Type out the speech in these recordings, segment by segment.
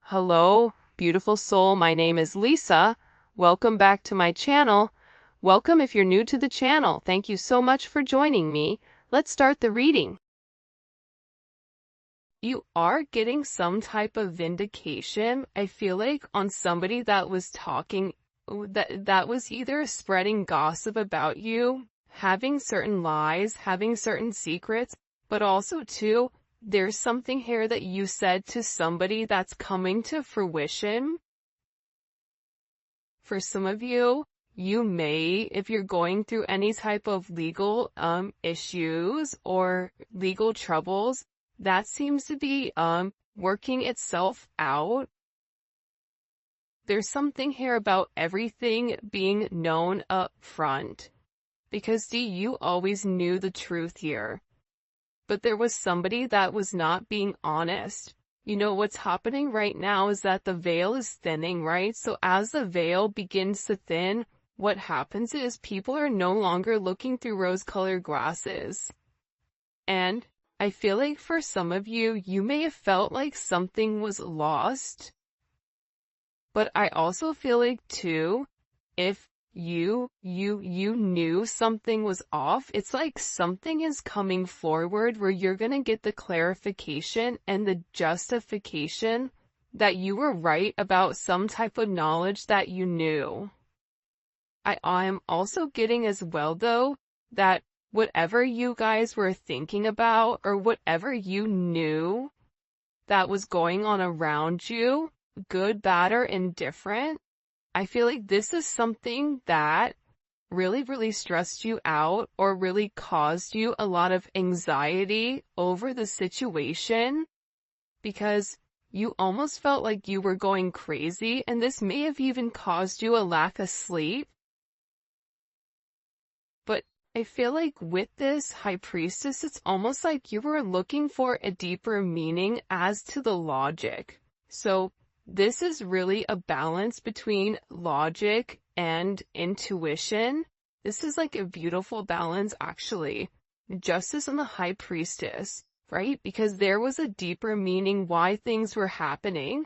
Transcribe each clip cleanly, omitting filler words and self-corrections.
Hello, beautiful soul. My name is Lisa. Welcome back to my channel. Welcome if you're new to the channel. Thank you so much for joining me. Let's start the reading. You are getting some type of vindication, I feel like, on somebody that was talking, that was either spreading gossip about you, having certain lies, having certain secrets, but also too, there's something here that you said to somebody that's coming to fruition. For some of you, you may, if you're going through any type of legal issues or legal troubles, that seems to be working itself out. There's something here about everything being known up front. Because you always knew the truth here. But there was somebody that was not being honest. You know, what's happening right now is that the veil is thinning, right? So as the veil begins to thin, what happens is people are no longer looking through rose-colored glasses. And I feel like for some of you, you may have felt like something was lost. But I also feel like too, if you knew something was off, it's like something is coming forward where you're gonna get the clarification and the justification that you were right about some type of knowledge that you knew. I'm also getting as well though, that whatever you guys were thinking about or whatever you knew that was going on around you, good, bad, or indifferent, I feel like this is something that really stressed you out or really caused you a lot of anxiety over the situation because you almost felt like you were going crazy, and this may have even caused you a lack of sleep. But I feel like with this High Priestess, it's almost like you were looking for a deeper meaning as to the logic. So this is really a balance between logic and intuition. This is like a beautiful balance, actually. Justice and the High Priestess, right? Because there was a deeper meaning why things were happening.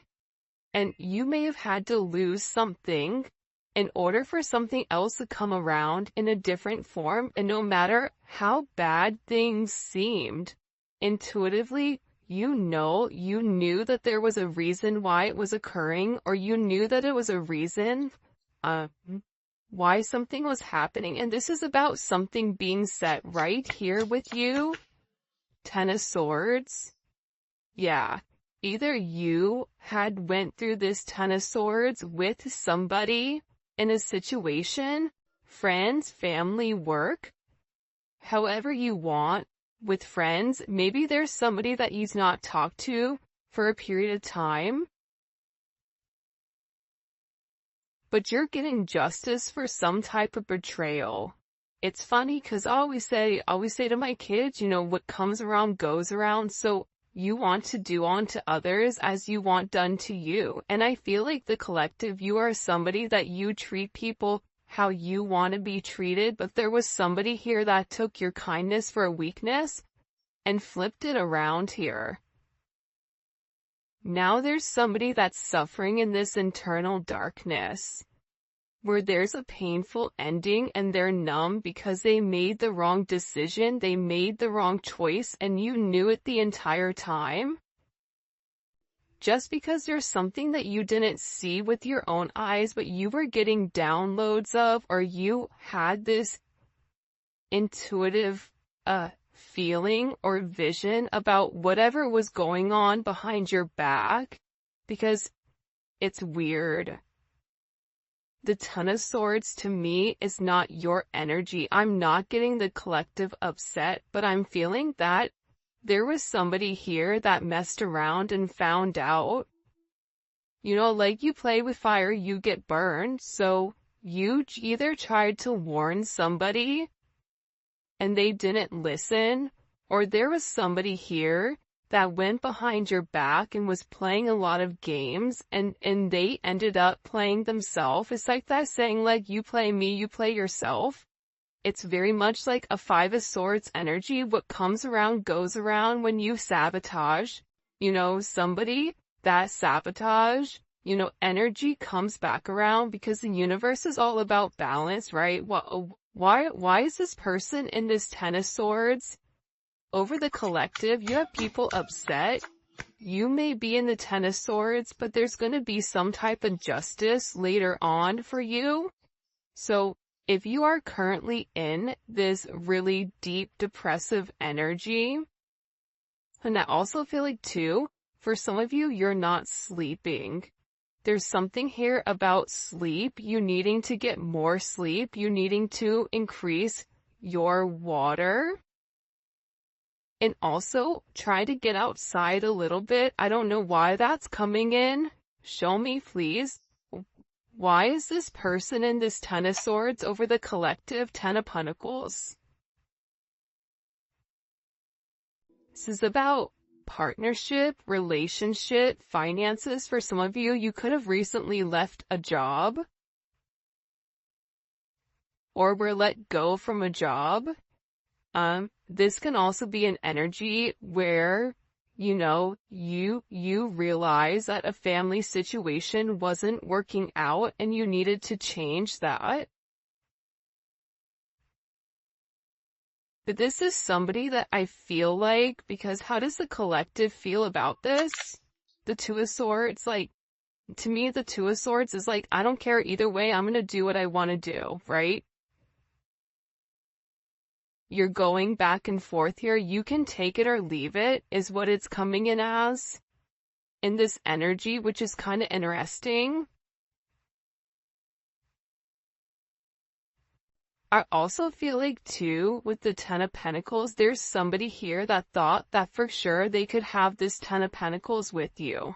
And you may have had to lose something in order for something else to come around in a different form. And no matter how bad things seemed, intuitively, you knew that there was a reason why it was occurring, or you knew that it was a reason why something was happening. And this is about something being set right here with you. Ten of Swords. Yeah. Either you had went through this Ten of Swords with somebody in a situation, friends, family, work, however you want. With friends, maybe there's somebody that you've not talked to for a period of time, but you're getting justice for some type of betrayal. It's funny because I always say to my kids, you know, what comes around goes around. So you want to do unto others as you want done to you. And I feel like the collective, you are somebody that you treat people how you want to be treated, but there was somebody here that took your kindness for a weakness and flipped it around here. Now there's somebody that's suffering in this internal darkness, where there's a painful ending and they're numb because they made the wrong decision, they made the wrong choice, and you knew it the entire time. Just because there's something that you didn't see with your own eyes, but you were getting downloads of, or you had this intuitive feeling or vision about whatever was going on behind your back, because it's weird. The Ten of Swords to me is not your energy. I'm not getting the collective upset, but I'm feeling that there was somebody here that messed around and found out. You know, like you play with fire, you get burned. So you either tried to warn somebody and they didn't listen, or there was somebody here that went behind your back and was playing a lot of games, and they ended up playing themselves. It's like that saying, like, you play me, you play yourself. It's very much like a Five of Swords energy. What comes around goes around when you sabotage, you know, somebody. that sabotage, energy comes back around because the universe is all about balance, right? Why is this person in this Ten of Swords? Over the collective, you have people upset. You may be in the Ten of Swords, but there's going to be some type of justice later on for you. So if you are currently in this really deep depressive energy, and I also feel like too, for some of you, you're not sleeping. There's something here about sleep, you needing to get more sleep, you needing to increase your water. And also, try to get outside a little bit. I don't know why that's coming in. Show me, please. Why is this person in this Ten of Swords over the collective Ten of Pentacles? This is about partnership, relationship, finances. For some of you, you could have recently left a job or were let go from a job. This can also be an energy where, you realize that a family situation wasn't working out and you needed to change that. But this is somebody that I feel like, because how does the collective feel about this? The Two of Swords, to me, the Two of Swords is I don't care either way, I'm gonna do what I want to do, right? You're going back and forth here. You can take it or leave it, is what it's coming in as. In this energy, which is kind of interesting. I also feel like too, with the Ten of Pentacles, there's somebody here that thought that for sure they could have this Ten of Pentacles with you.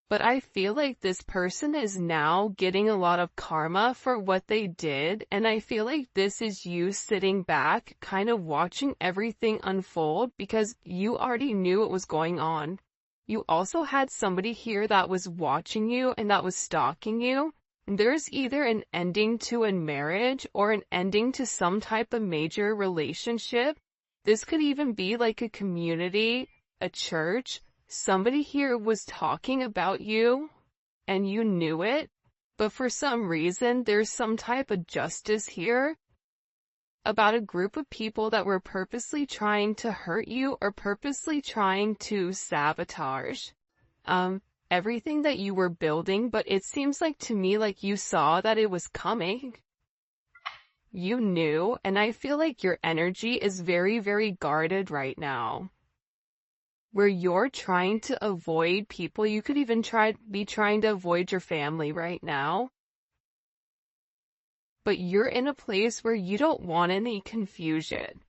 But I feel like this person is now getting a lot of karma for what they did, and I feel like this is you sitting back, kind of watching everything unfold because you already knew what was going on. You also had somebody here that was watching you and that was stalking you. There's either an ending to a marriage or an ending to some type of major relationship. This could even be like a community, a church. Somebody here was talking about you, and you knew it, but for some reason, there's some type of justice here about a group of people that were purposely trying to hurt you or purposely trying to sabotage everything that you were building, but it seems like to me like you saw that it was coming. You knew, and I feel like your energy is very, very guarded right now. Where you're trying to avoid people, you could even be trying to avoid your family right now. But you're in a place where you don't want any confusion.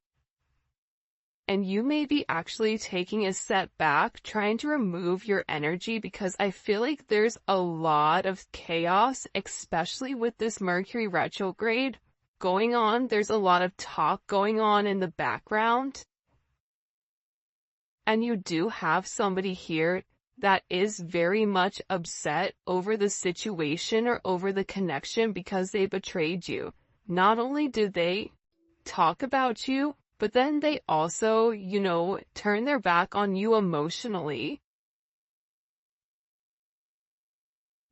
And you may be actually taking a step back, trying to remove your energy because I feel like there's a lot of chaos, especially with this Mercury retrograde going on. There's a lot of talk going on in the background. And you do have somebody here that is very much upset over the situation or over the connection because they betrayed you. Not only did they talk about you, but then they also, turn their back on you emotionally.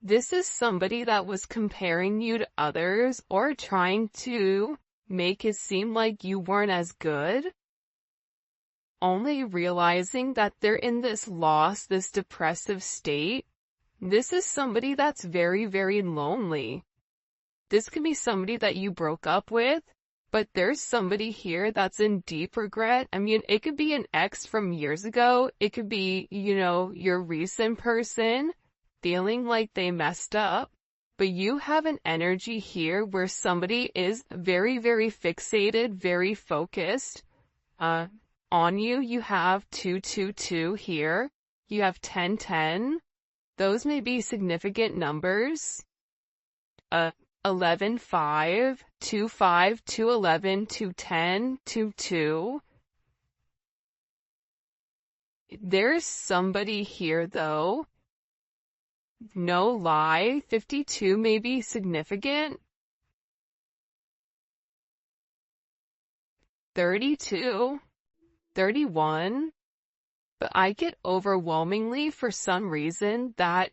This is somebody that was comparing you to others or trying to make it seem like you weren't as good. Only realizing that they're in this loss, this depressive state. This is somebody that's very, very lonely. This could be somebody that you broke up with, but there's somebody here that's in deep regret. I mean, it could be an ex from years ago. It could be, your recent person feeling like they messed up. But you have an energy here where somebody is very, very fixated, very focused. On you, you have 222 here. You have 1010. Those may be significant numbers. 11, 5, 2, 5, 2, 11, 2, 10, 2, 2. There's somebody here though. No lie, 52 may be significant. 32. 31, but I get overwhelmingly for some reason that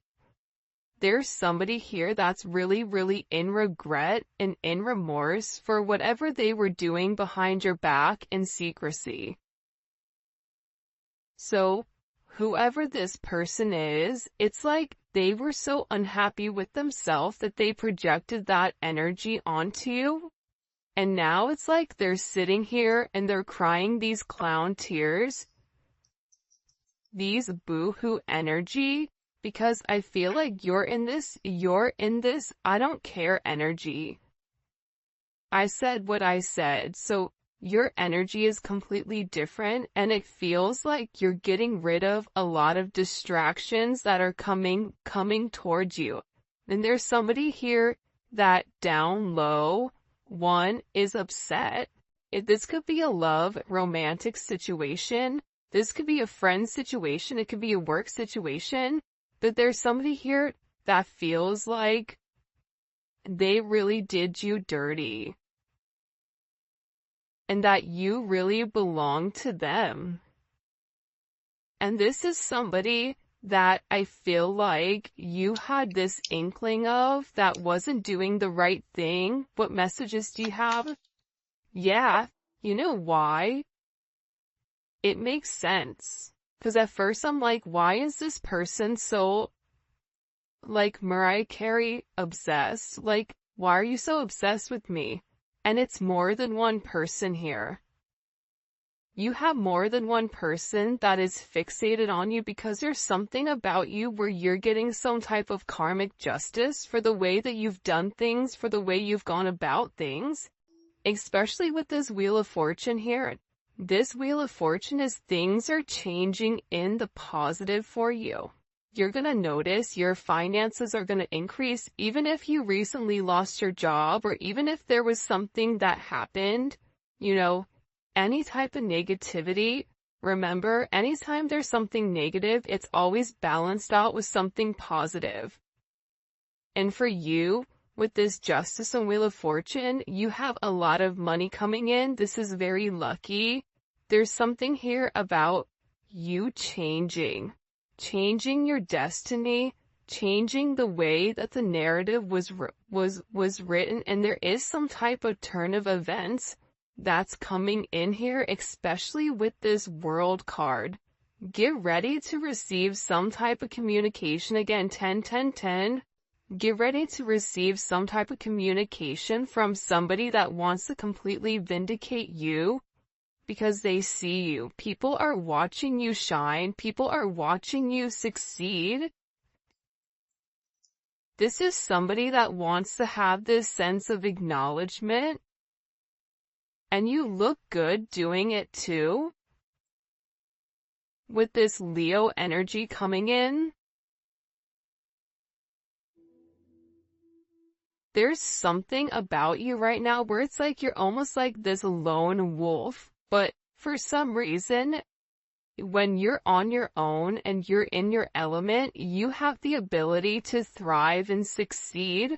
there's somebody here that's really, really in regret and in remorse for whatever they were doing behind your back in secrecy. So, whoever this person is, it's like they were so unhappy with themselves that they projected that energy onto you. And now it's like they're sitting here and they're crying these clown tears, these boo-hoo energy, because I feel like you're in this, I don't care energy. I said what I said, so your energy is completely different, and it feels like you're getting rid of a lot of distractions that are coming towards you. And there's somebody here that down low, one is upset. This could be a love, romantic situation. This could be a friend situation. It could be a work situation. But there's somebody here that feels like they really did you dirty. And that you really belong to them. And this is somebody that I feel like you had this inkling of that wasn't doing the right thing. What messages do you have? Yeah, you know why? It makes sense. Because at first I'm like, why is this person so, like, Mariah Carey obsessed? Like, why are you so obsessed with me? And it's more than one person here. You have more than one person that is fixated on you because there's something about you where you're getting some type of karmic justice for the way that you've done things, for the way you've gone about things. Especially with this Wheel of Fortune here. This Wheel of Fortune is things are changing in the positive for you. You're going to notice your finances are going to increase even if you recently lost your job or even if there was something that happened, any type of negativity. Remember, anytime there's something negative, it's always balanced out with something positive. And for you, with this Justice and Wheel of Fortune, you have a lot of money coming in. This is very lucky. There's something here about you changing your destiny, changing the way that the narrative was written, and there is some type of turn of events that's coming in here, especially with this World card. Get ready to receive some type of communication. Again, 10, 10, 10. Get ready to receive some type of communication from somebody that wants to completely vindicate you because they see you. People are watching you shine. People are watching you succeed. This is somebody that wants to have this sense of acknowledgement. And you look good doing it too. With this Leo energy coming in. There's something about you right now where it's like you're almost like this lone wolf. But for some reason, when you're on your own and you're in your element, you have the ability to thrive and succeed.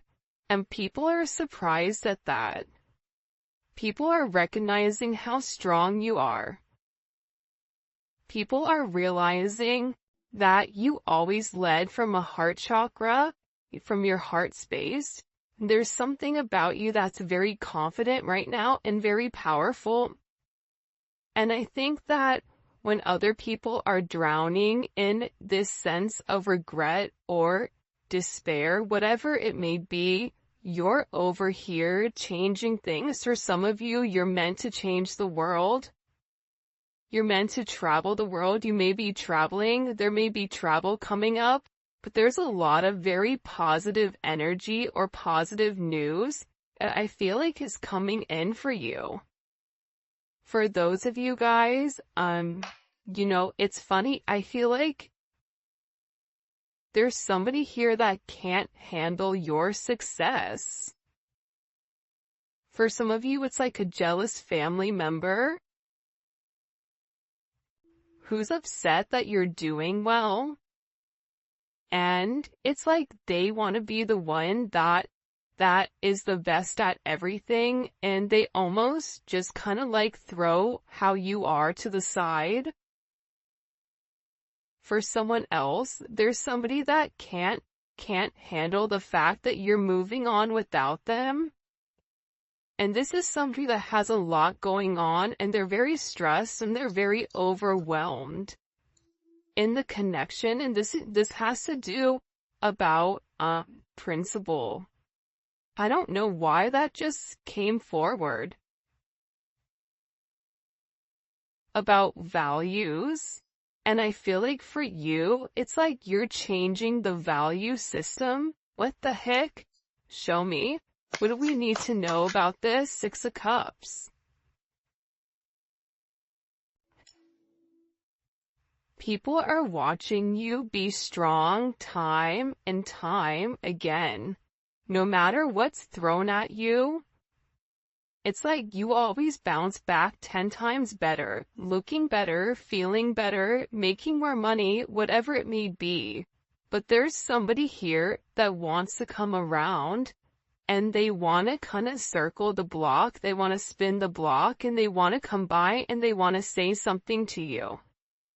And people are surprised at that. People are recognizing how strong you are. People are realizing that you always led from a heart chakra, from your heart space. There's something about you that's very confident right now and very powerful. And I think that when other people are drowning in this sense of regret or despair, whatever it may be, you're over here changing things. For some of you, you're meant to change the world. You're meant to travel the world. You may be traveling. There may be travel coming up, but there's a lot of very positive energy or positive news that I feel like is coming in for you. For those of you guys, it's funny. I feel like there's somebody here that can't handle your success. For some of you, it's like a jealous family member who's upset that you're doing well. And it's like they want to be the one that is the best at everything, and they almost just kind of like throw how you are to the side. for someone else. There's somebody that can't handle the fact that you're moving on without them. And this is somebody that has a lot going on, and they're very stressed and they're very overwhelmed in the connection. And this has to do about principle. I don't know why that just came forward. About values. And I feel like for you, it's like you're changing the value system. What the heck? Show me. What do we need to know about this? Six of Cups. People are watching you be strong time and time again. No matter what's thrown at you, it's like you always bounce back 10 times better, looking better, feeling better, making more money, whatever it may be. But there's somebody here that wants to come around, and they want to kind of circle the block, they want to spin the block, and they want to come by and they want to say something to you.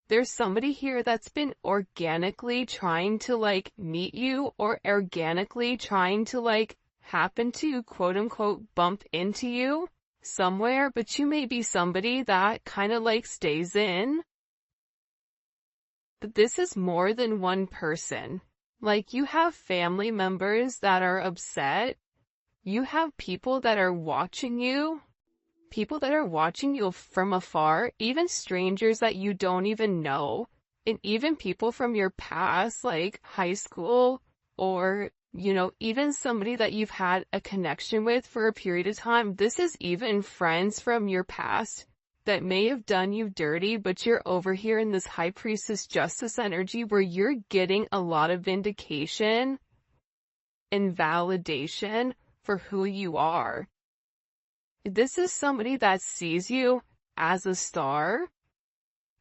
There's somebody here that's been organically trying to like meet you, or organically trying to like happen to quote unquote bump into you somewhere, but you may be somebody that kind of like stays in. But this is more than one person. Like, you have family members that are upset. You have people that are watching you. People that are watching you from afar, even strangers that you don't even know, and even people from your past, like high school, or, you know, even somebody that you've had a connection with for a period of time. This is even friends from your past that may have done you dirty, but you're over here in this High Priestess Justice energy where you're getting a lot of vindication and validation for who you are. This is somebody that sees you as a star.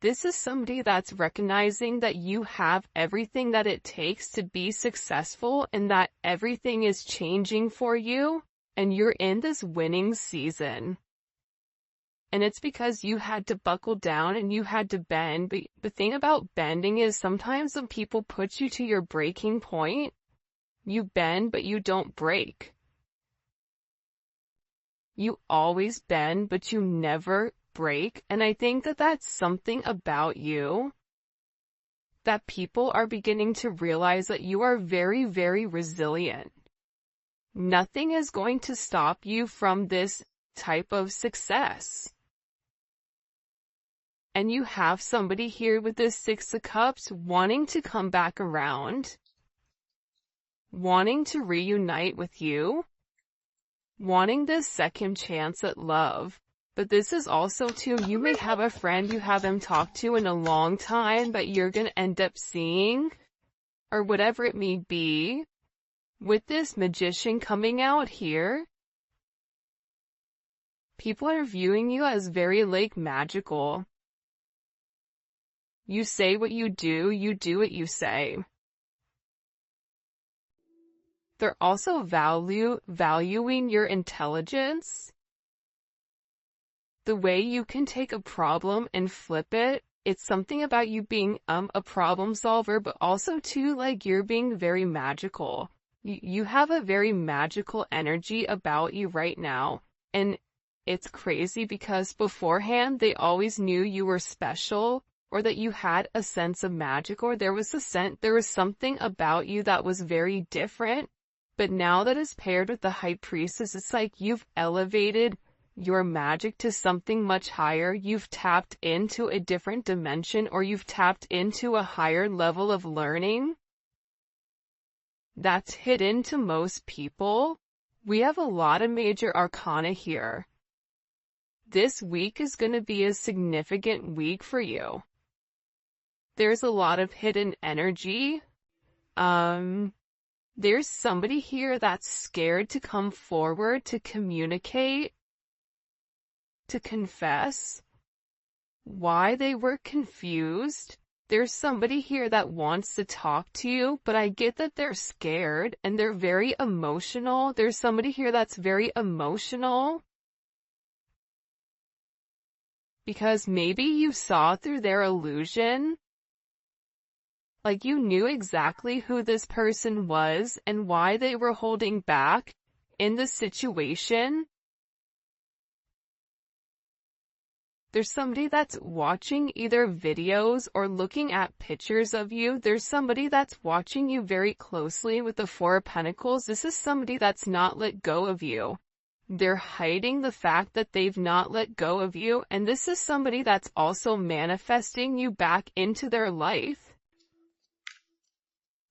This is somebody that's recognizing that you have everything that it takes to be successful, and that everything is changing for you, and you're in this winning season. And it's because you had to buckle down and you had to bend. But the thing about bending is sometimes when people put you to your breaking point, you bend but you don't break. You always bend, but you never break. And I think that that's something about you that people are beginning to realize, that you are very, very resilient. Nothing is going to stop you from this type of success. And you have somebody here with this Six of Cups wanting to come back around, wanting to reunite with you, wanting this second chance at love. But this is also too, you may have a friend you haven't talked to in a long time that you're going to end up seeing, or whatever it may be. With this Magician coming out here, people are viewing you as very like magical. You say what you do what you say. They're also valuing your intelligence. The way you can take a problem and flip it. It's something about you being a problem solver, but also too, like, you're being very magical. You have a very magical energy about you right now. And it's crazy because beforehand they always knew you were special, or that you had a sense of magic, or there was something about you that was very different. But now that is paired with the High Priestess, it's like you've elevated your magic to something much higher. You've tapped into a different dimension, or you've tapped into a higher level of learning that's hidden to most people. We have a lot of major arcana here. This week is going to be a significant week for you. There's a lot of hidden energy. There's somebody here that's scared to come forward, to communicate, to confess why they were confused. There's somebody here that wants to talk to you, but I get that they're scared and they're very emotional. There's somebody here that's very emotional because maybe you saw through their illusion. Like you knew exactly who this person was and why they were holding back in the situation. There's somebody that's watching either videos or looking at pictures of you. There's somebody that's watching you very closely with the Four of Pentacles. This is somebody that's not let go of you. They're hiding the fact that they've not let go of you. And this is somebody that's also manifesting you back into their life.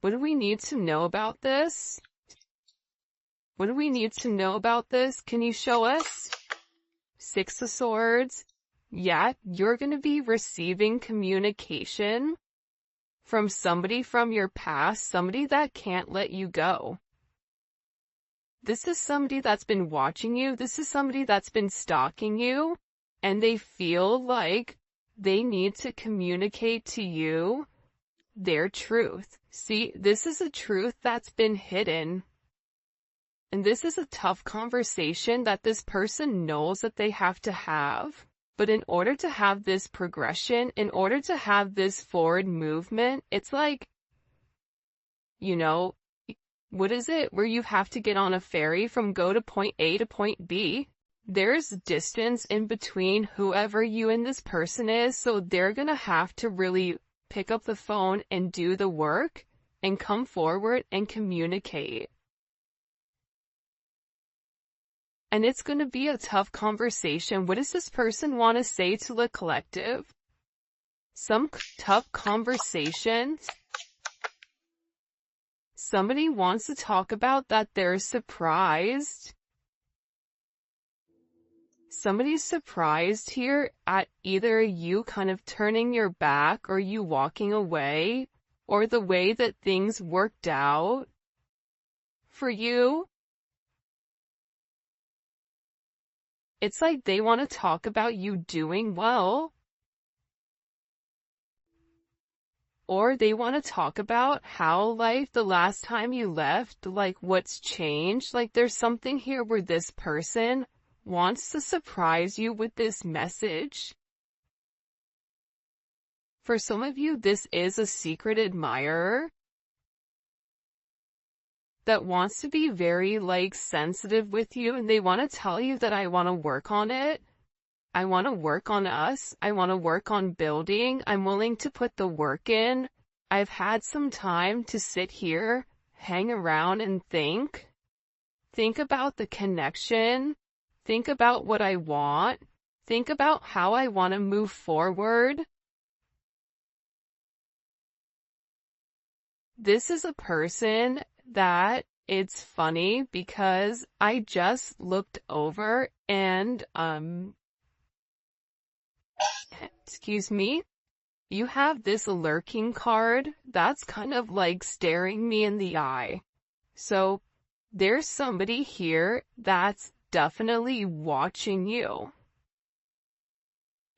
What do we need to know about this? What do we need to know about this? Can you show us? Six of Swords. Yeah, you're going to be receiving communication from somebody from your past, somebody that can't let you go. This is somebody that's been watching you. This is somebody that's been stalking you, and they feel like they need to communicate to you their truth. See, this is a truth that's been hidden. And this is a tough conversation that this person knows that they have to have. But in order to have this progression, in order to have this forward movement, it's like, you know, what is it? Where you have to get on a ferry from go to point A to point B. There's distance in between whoever you and this person is, so they're gonna have to really pick up the phone and do the work and come forward and communicate. And it's going to be a tough conversation. What does this person want to say to the collective? Some tough conversations. Somebody wants to talk about that they're surprised. Somebody's surprised here at either you kind of turning your back or you walking away, or the way that things worked out for you. It's like they want to talk about you doing well. Or they want to talk about how life the last time you left, like what's changed. Like there's something here where this person wants to surprise you with this message. For some of you, this is a secret admirer that wants to be very like sensitive with you, and they want to tell you that I want to work on it. I want to work on us. I want to work on building. I'm willing to put the work in. I've had some time to sit here, hang around and think. Think about the connection. Think about what I want. Think about how I want to move forward. This is a person that it's funny because I just looked over and, excuse me, you have this lurking card that's kind of like staring me in the eye. So there's somebody here that's definitely watching you.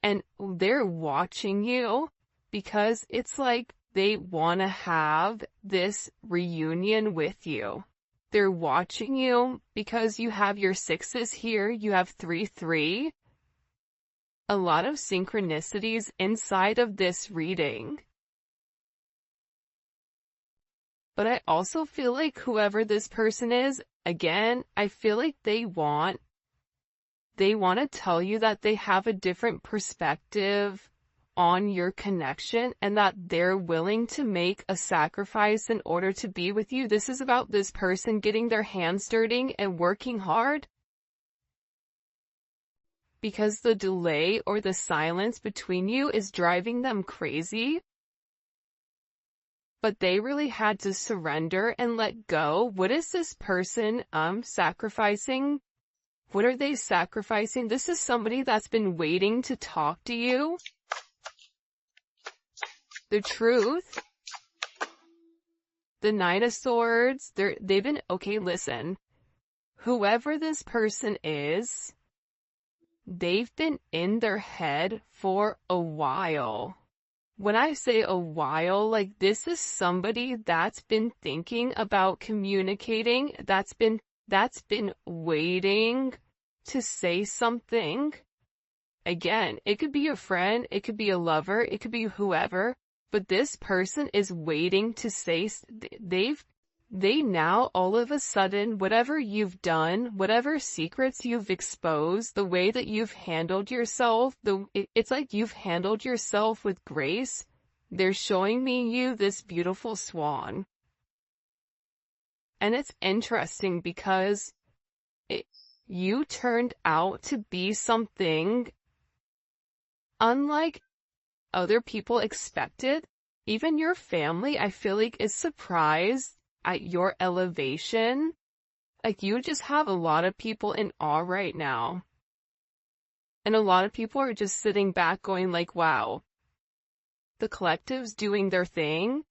And they're watching you because it's like they want to have this reunion with you. They're watching you because you have your sixes here, you have 3-3. A lot of synchronicities inside of this reading. But I also feel like whoever this person is, again, I feel like they want to tell you that they have a different perspective on your connection and that they're willing to make a sacrifice in order to be with you. This is about this person getting their hands dirty and working hard, because the delay or the silence between you is driving them crazy. But they really had to surrender and let go. What is this person sacrificing? What are they sacrificing? This is somebody that's been waiting to talk to you. The truth. The Knight of Swords. They've been, okay, listen. Whoever this person is, they've been in their head for a while. When I say a while, like this is somebody that's been thinking about communicating, that's been waiting to say something. Again, it could be a friend, it could be a lover, it could be whoever. but this person is waiting to say, they now all of a sudden, whatever you've done, whatever secrets you've exposed, the way that you've handled yourself, it's like you've handled yourself with grace. They're showing me you this beautiful swan. And it's interesting because you turned out to be something unlike other people expected. Even your family, I feel like, is surprised at your elevation. Like, you just have a lot of people in awe right now. And a lot of people are just sitting back going like, wow, the collective's doing their thing.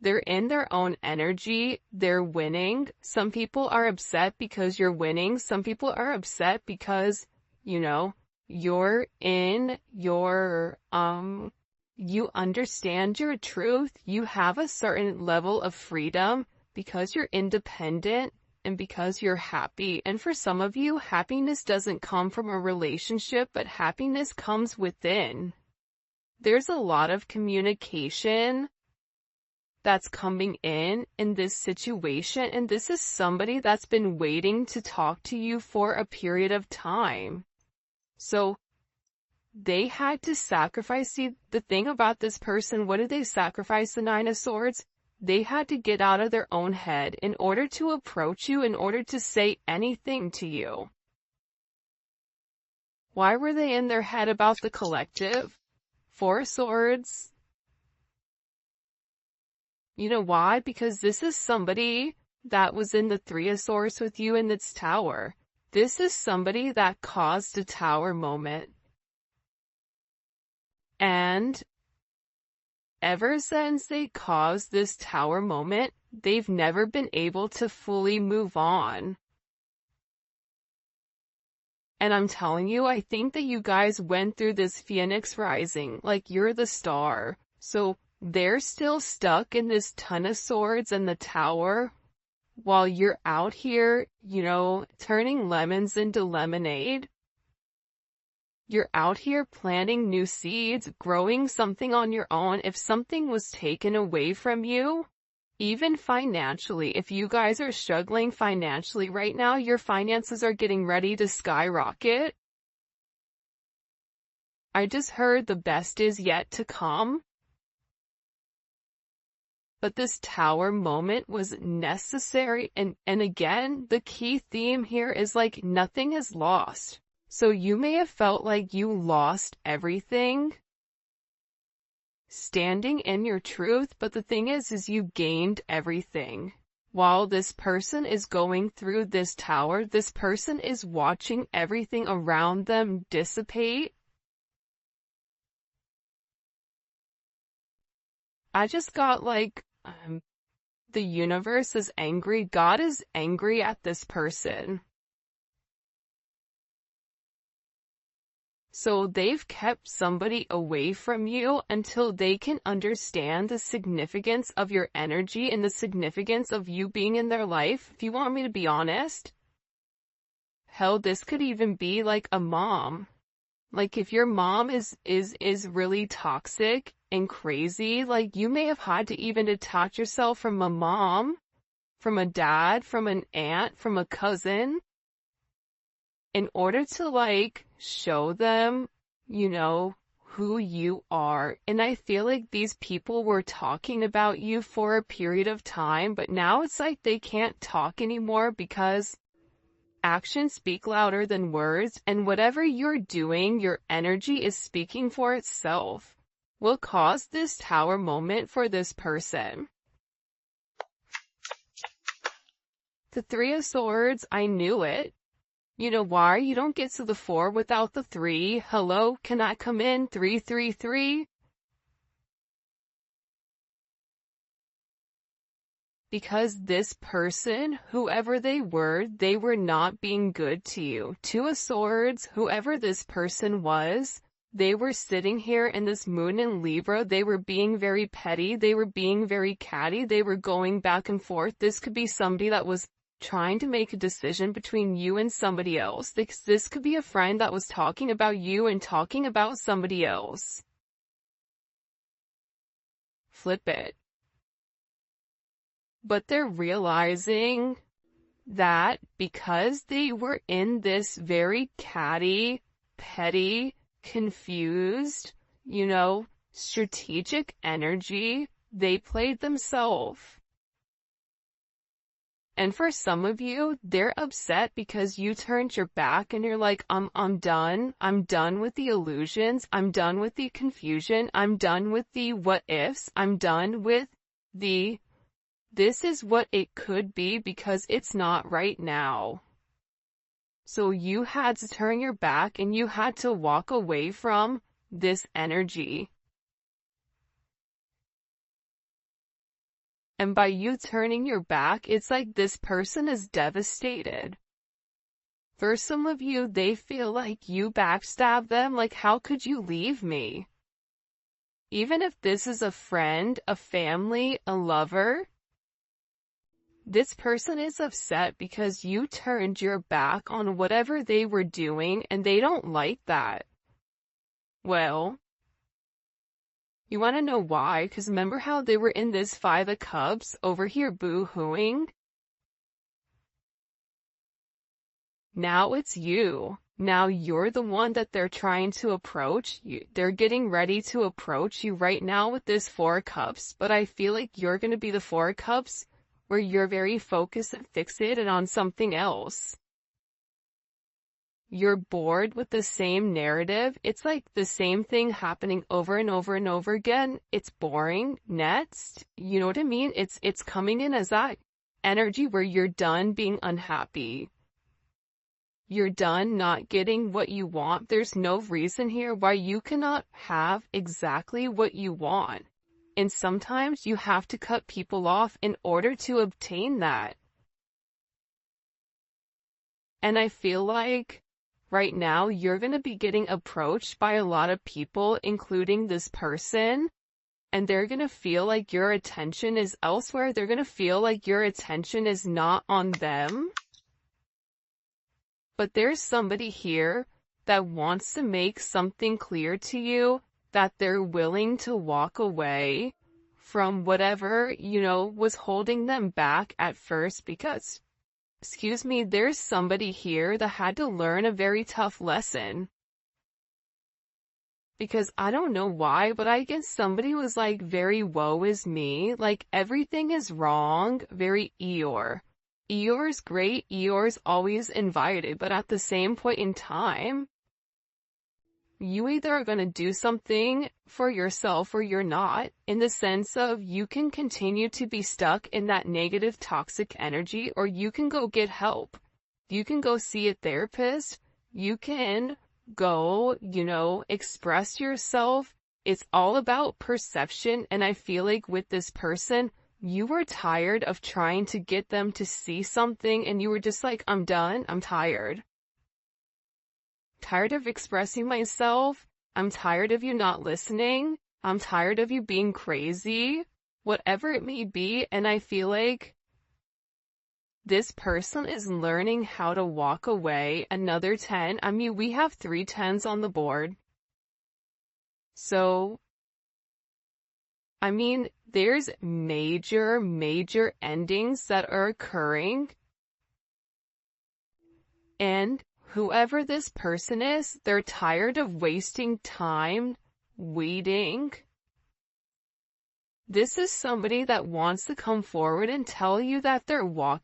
They're in their own energy. They're winning. Some people are upset because you're winning. Some people are upset because, you know, you're in your, you understand your truth. You have a certain level of freedom because you're independent and because you're happy. And for some of you, happiness doesn't come from a relationship, but happiness comes within. There's a lot of communication that's coming in this situation, and this is somebody that's been waiting to talk to you for a period of time. So they had to sacrifice. See, the thing about this person, what did they sacrifice? The Nine of Swords? They had to get out of their own head in order to approach you, in order to say anything to you. Why were they in their head about the collective? Four of Swords. You know why? Because this is somebody that was in the Three of Swords with you in this tower. This is somebody that caused a tower moment. And ever since they caused this tower moment, they've never been able to fully move on. And I'm telling you, I think that you guys went through this Phoenix rising, like you're the star. So they're still stuck in this Ton of Swords and the tower, while you're out here, you know, turning lemons into lemonade. You're out here planting new seeds, growing something on your own. If something was taken away from you, even financially, if you guys are struggling financially right now, your finances are getting ready to skyrocket. I just heard the best is yet to come. But this tower moment was necessary, and again, the key theme here is like nothing is lost. So you may have felt like you lost everything standing in your truth, but the thing is you gained everything. While this person is going through this tower, this person is watching everything around them dissipate. I just got like, the universe is angry. God is angry at this person. So they've kept somebody away from you until they can understand the significance of your energy and the significance of you being in their life. If you want me to be honest, hell, this could even be like a mom. Like if your mom is really toxic and crazy, like you may have had to even detach yourself from a mom, from a dad, from an aunt, from a cousin, in order to like show them, you know, who you are. And I feel like these people were talking about you for a period of time, but now it's like they can't talk anymore because actions speak louder than words, and whatever you're doing, your energy is speaking for itself. Will cause this tower moment for this person. The Three of Swords, I knew it. You know why? You don't get to the 4 without the 3. Hello, can I come in? 333? Because this person, whoever they were not being good to you. Two of Swords, whoever this person was, they were sitting here in this moon in Libra. They were being very petty. They were being very catty. They were going back and forth. This could be somebody that was trying to make a decision between you and somebody else. This could be a friend that was talking about you and talking about somebody else. flip it. But they're realizing that because they were in this very catty, petty, confused, strategic energy, they played themselves. And for some of you, they're upset because you turned your back and you're like, I'm done. I'm done with the illusions. I'm done with the confusion. I'm done with the what ifs. I'm done with this is what it could be because it's not right now. So you had to turn your back and you had to walk away from this energy. And by you turning your back, it's like this person is devastated. For some of you, they feel like you backstabbed them, like how could you leave me? Even if this is a friend, a family, a lover, this person is upset because you turned your back on whatever they were doing and they don't like that. Well, you want to know why? Because remember how they were in this Five of Cups over here boo-hooing? Now it's you. Now you're the one that they're trying to approach. They're getting ready to approach you right now with this Four of Cups, but I feel like you're going to be the Four of Cups where you're very focused and fixated on something else. You're bored with the same narrative. It's like the same thing happening over and over and over again. It's boring. Next, you know what I mean? It's coming in as that energy where you're done being unhappy. You're done not getting what you want. There's no reason here why you cannot have exactly what you want. And sometimes you have to cut people off in order to obtain that. And I feel like right now you're going to be getting approached by a lot of people, including this person, and they're going to feel like your attention is elsewhere. They're going to feel like your attention is not on them. But there's somebody here that wants to make something clear to you, that they're willing to walk away from whatever, was holding them back at first because, there's somebody here that had to learn a very tough lesson. Because I don't know why, but I guess somebody was like very woe is me, like everything is wrong, very Eeyore. Eeyore's great, Eeyore's always invited, but at the same point in time, you either are going to do something for yourself or you're not, in the sense of you can continue to be stuck in that negative toxic energy, or you can go get help. You can go see a therapist. You can go, express yourself. It's all about perception. And I feel like with this person, you were tired of trying to get them to see something and you were just like, I'm done. I'm tired. Tired of expressing myself. I'm tired of you not listening. I'm tired of you being crazy. Whatever it may be. And I feel like this person is learning how to walk away. Another 10. I mean, we have 3 10s on the board. So, I mean, there's major endings that are occurring. And whoever this person is, they're tired of wasting time waiting. This is somebody that wants to come forward and tell you that they're